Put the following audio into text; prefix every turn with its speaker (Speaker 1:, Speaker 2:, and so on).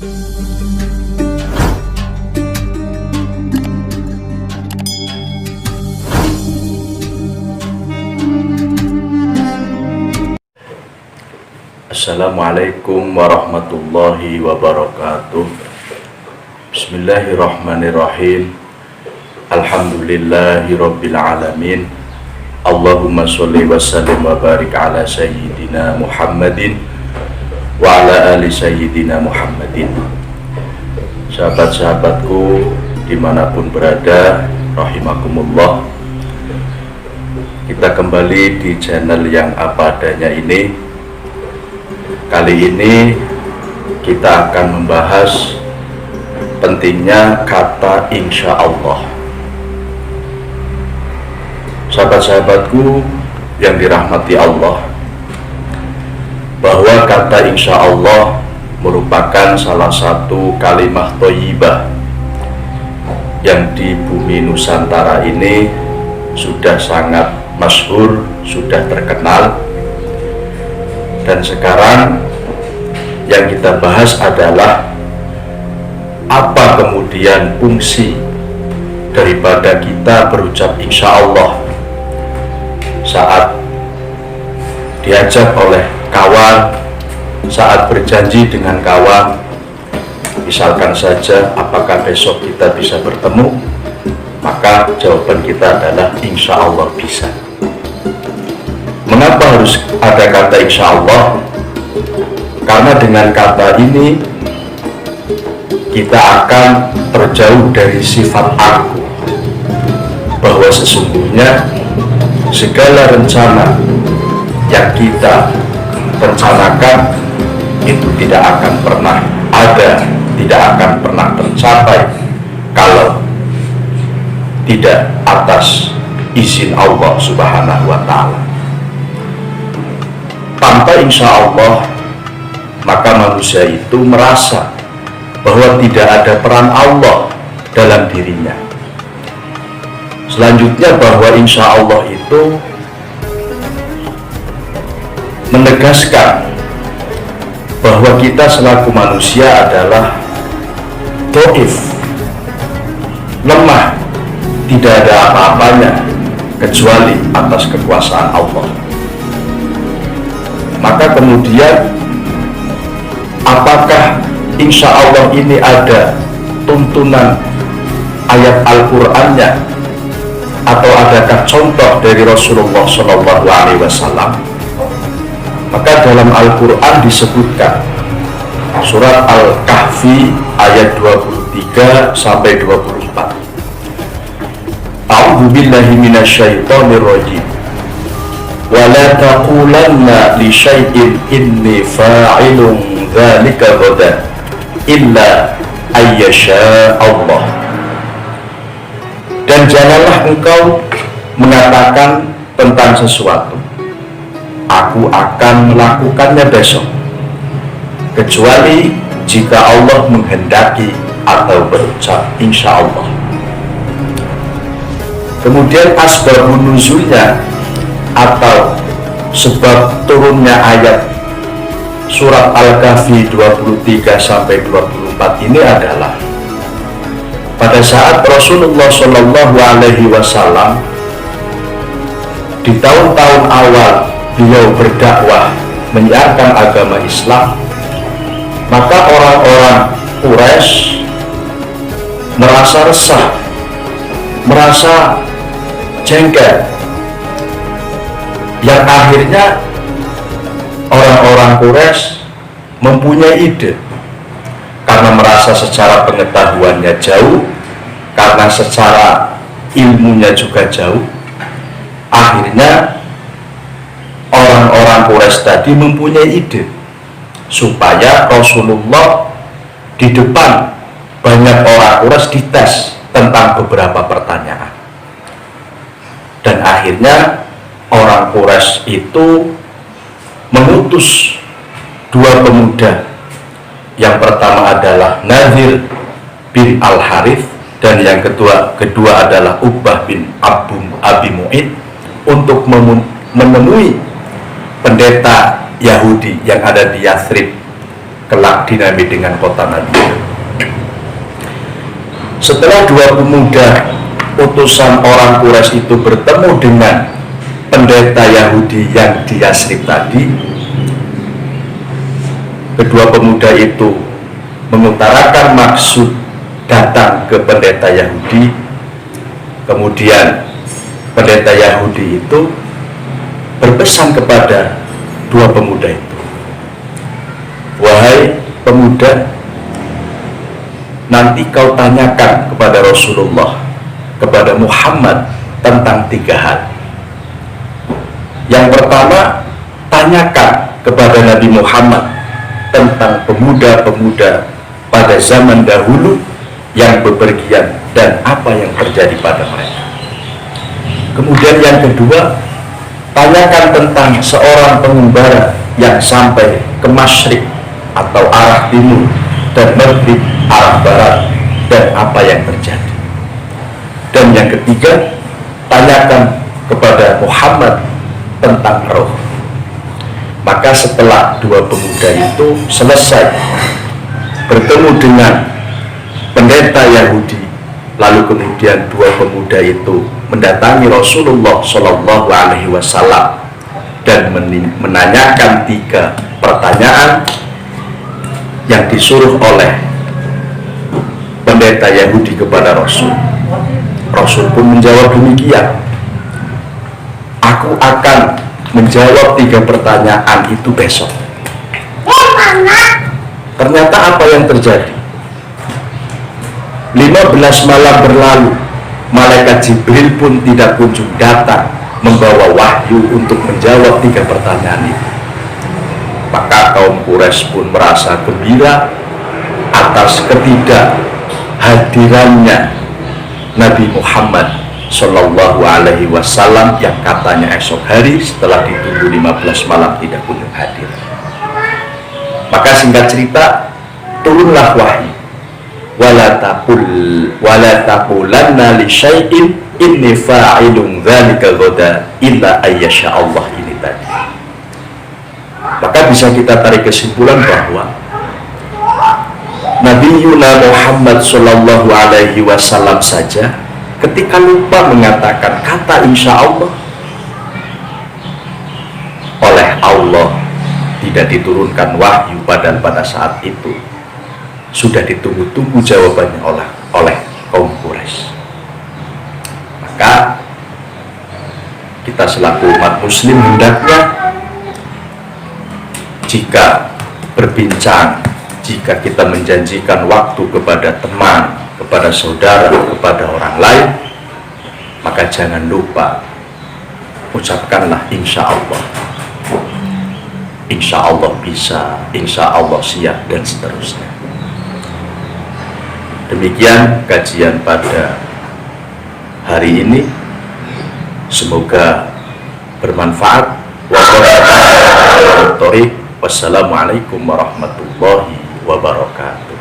Speaker 1: Assalamualaikum warahmatullahi wabarakatuh. Bismillahirrahmanirrahim. Alhamdulillahi rabbil alamin. Allahumma sholli wa sallim wa barik ala sayyidina Muhammadin wa ala ali sayyidina Muhammadin. Sahabat-sahabatku dimanapun berada, rahimakumullah. Kita kembali di channel yang apa adanya ini. Kali ini kita akan membahas pentingnya kata insya Allah. Sahabat-sahabatku yang dirahmati Allah, bahwa kata insya Allah merupakan salah satu kalimah thayyibah yang di bumi Nusantara ini sudah sangat masyhur, sudah terkenal. Dan sekarang yang kita bahas adalah apa kemudian fungsi daripada kita berucap insya Allah saat diajak oleh kawan, saat berjanji dengan kawan. Misalkan saja apakah besok kita bisa bertemu, maka jawaban kita adalah insya Allah bisa. Mengapa harus ada kata insya Allah? Karena dengan kata ini kita akan terjauh dari sifat aku, bahwa sesungguhnya segala rencana yang kita rencanakan itu tidak akan pernah ada, tidak akan pernah tercapai kalau tidak atas izin Allah Subhanahu wa Ta'ala. Tanpa insya Allah, maka manusia itu merasa bahwa tidak ada peran Allah dalam dirinya. Selanjutnya, bahwa insya Allah itu menegaskan bahwa kita selaku manusia adalah dhaif, lemah, tidak ada apa-apanya kecuali atas kekuasaan Allah. Maka kemudian, apakah insya Allah ini ada tuntunan ayat Al-Qur'annya, atau adakah contoh dari Rasulullah SAW? Maka dalam Al-Quran disebutkan surat Al-Kahfi ayat 23 sampai 24. A'udzu billahi minasyaitonir rajim. Wa la taqulanna li syai'in inni fa'ilun dzalika ghadan illa ayyasha Allah. Dan janganlah engkau mengatakan tentang sesuatu, aku akan melakukannya besok, kecuali jika Allah menghendaki, atau berucap insya Allah. Kemudian asbabun nuzulnya, atau sebab turunnya ayat surat Al-Kahfi 23 sampai 24 ini adalah pada saat Rasulullah SAW di tahun-tahun awal beliau berdakwah menyiarkan agama Islam, maka orang-orang Quraisy merasa resah, merasa jengkel, yang akhirnya orang-orang Quraisy mempunyai ide, karena merasa secara pengetahuannya jauh, karena secara ilmunya juga jauh. Akhirnya orang-orang Quraisy tadi mempunyai ide supaya Rasulullah di depan banyak orang Quraisy dites tentang beberapa pertanyaan. Dan akhirnya orang Quraisy itu mengutus dua pemuda. Yang pertama adalah Nadir bin Al-Harith, dan yang kedua adalah Uqbah bin Abi Mu'id, untuk menemui pendeta Yahudi yang ada di Yathrib, kelak dinamai dengan kota Madinah. Setelah dua pemuda utusan orang Quraisy itu bertemu dengan pendeta Yahudi yang di Yasrib tadi, kedua pemuda itu mengutarakan maksud datang ke pendeta Yahudi. Kemudian pendeta Yahudi itu berpesan kepada dua pemuda itu, "Wahai pemuda, nanti kau tanyakan kepada Rasulullah, kepada Muhammad tentang 3 hal. Yang pertama, tanyakan kepada Nabi Muhammad tentang pemuda-pemuda pada zaman dahulu yang bepergian dan apa yang terjadi pada mereka. Kemudian yang kedua, tanyakan tentang seorang pengembara yang sampai ke Masyrik atau arah timur dan Maghrib arah barat dan apa yang terjadi. Dan yang ketiga, tanyakan kepada Muhammad tentang roh." Maka setelah dua pemuda itu selesai bertemu dengan pendeta Yahudi, lalu kemudian dua pemuda itu mendatangi Rasulullah Shallallahu Alaihi Wasallam dan menanyakan 3 pertanyaan yang disuruh oleh pendeta Yahudi kepada Rasul. Rasul pun menjawab demikian, "Aku akan menjawab 3 pertanyaan itu besok." Ternyata apa yang terjadi? 15 malam berlalu, malaikat Jibril pun tidak kunjung datang membawa wahyu untuk menjawab 3 pertanyaan itu. Maka kaum Quraisy pun merasa gembira atas ketidakhadirannya Nabi Muhammad Shallallahu Alaihi Wasallam yang katanya esok hari setelah ditunggu 15 malam tidak kunjung hadir. Maka singkat cerita, turunlah wahyu, wala taqulanna li syai'in inni fa'ilun dzalika ghadan illa ayyasha Allah ini tadi. Maka bisa kita tarik kesimpulan bahwa Nabi Muhammad Shallallahu Alaihi Wasallam saja ketika lupa mengatakan kata insya Allah, oleh Allah tidak diturunkan wahyu, padahal pada saat itu sudah ditunggu-tunggu jawabannya oleh kaum Quraisy. Maka kita selaku umat muslim hendaknya jika berbincang, jika kita menjanjikan waktu kepada teman, kepada saudara, kepada orang lain, maka jangan lupa ucapkanlah insya Allah, insya Allah bisa, insya Allah siap, dan seterusnya. Demikian kajian pada hari ini, semoga bermanfaat. Wassalamualaikum warahmatullahi wabarakatuh.